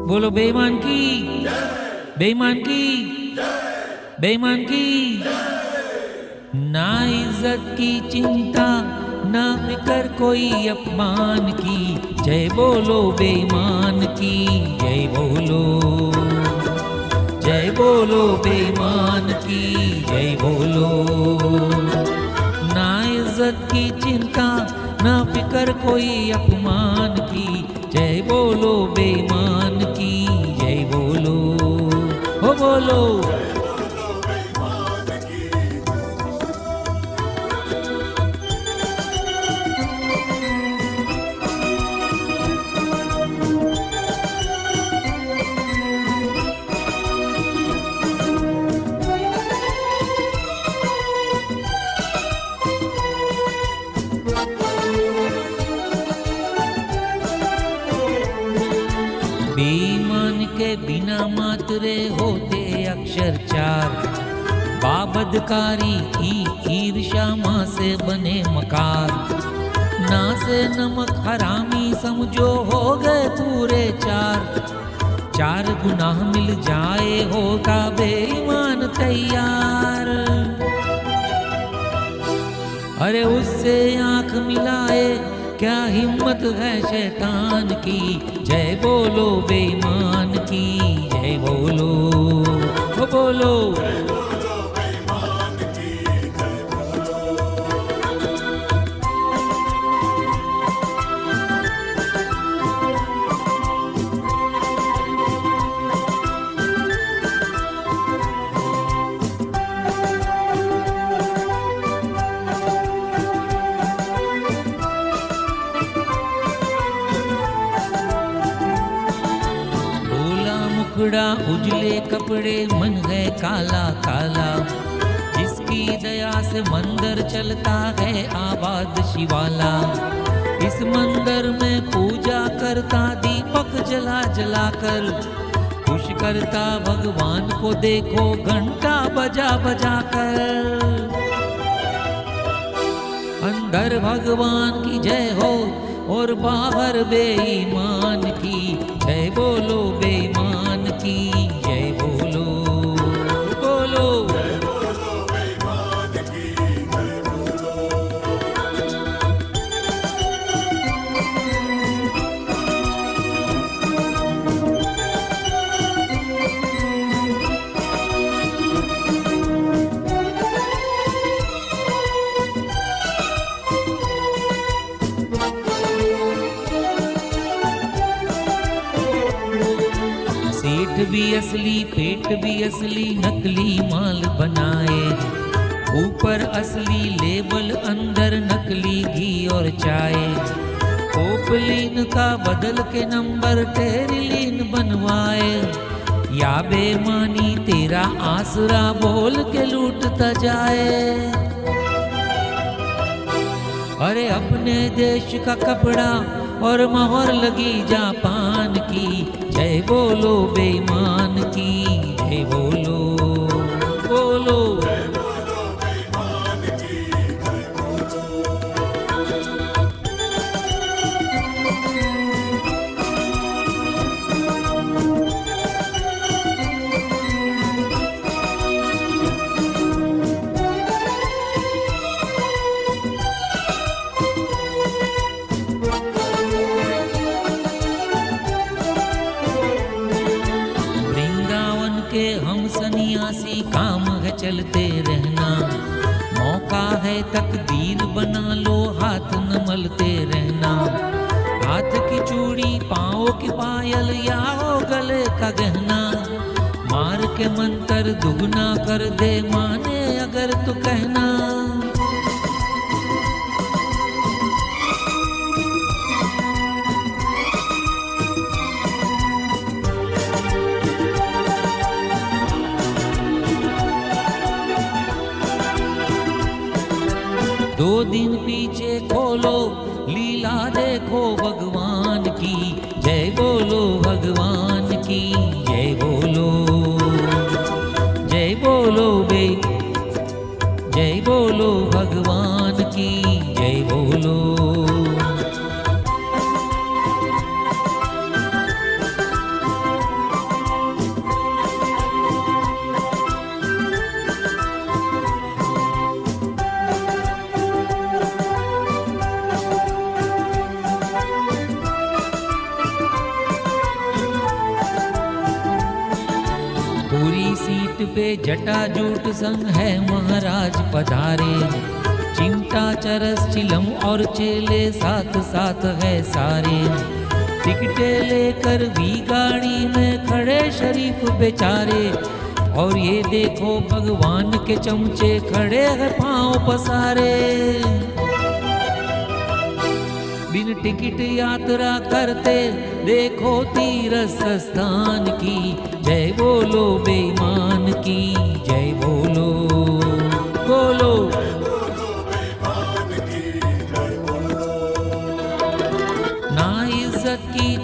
बोलो बेईमान की, बेईमान की, बेईमान की। ना इज्जत की चिंता, ना फिकर कोई अपमान की। जय बोलो बेईमान की, जय बोलो, जय बोलो बेईमान की, जय बोलो। ना इज्जत की चिंता, ना फिकर कोई अपमान की। जय बोलो बेईमान की, जय बोलो, हो बोलो। बेईमान के बिना मातरे होते अक्षर चार। बाबदकारी की ईर्ष्या माँ से बने मकार। ना से नमक हरामी समझो हो गए पूरे चार। चार गुनाह मिल जाए होगा बेईमान तैयार। अरे उससे आंख मिलाए क्या हिम्मत है शैतान की। जय बोलो बेईमान की, जय बोलो, हो बोलो। मुखड़ा उजले कपड़े, मन है काला काला। जिसकी दया से मंदिर चलता है आबाद शिवाला। इस मंदिर में पूजा करता दीपक जला जला कर। खुश करता भगवान को देखो घंटा बजा बजा कर। अंदर भगवान की जय हो और बाहर बेईमान की। जय बोलो बेईमान की, जय बोलो, बोलो। सेठ भी असली, पेट भी असली, नकली माल बनाए। ऊपर असली लेबल, अंदर नकली घी और चाय। पोपलीन का बदल के नंबर टेरिलीन बनवाए। या बेमानी तेरा आसरा बोल के लूटता जाए। अरे अपने देश का कपड़ा और मोहर लगी जापान की। जय बोलो बेईमान की, जय बोलो, बोलो। के हम सन्यासी काम है चलते रहना। मौका है तकदीर बना लो, हाथ न मलते रहना। हाथ की चूड़ी, पाँव की पायल या हो गले का गहना। मार के मंत्र दुगना कर दे माने अगर तू कहना। दो दिन पीछे खोलो, लीला देखो भगवान की। जय बोलो भगवान की, जय बोलो, जय बोलो बे, जय बोलो भगवान की, जय बोलो। पे जटाजूट संग है महाराज पधारे। चिमटा चरस चिलम और चेले साथ साथ है सारे। टिकटे लेकर भी गाड़ी में खड़े शरीफ बेचारे। और ये देखो भगवान के चमचे खड़े हैं पांव पसारे। बिन टिकट यात्रा करते देखो तीरथ स्थान की। जय बोलो बेईमान की, जय बोलो बोलो। ना इज्जत की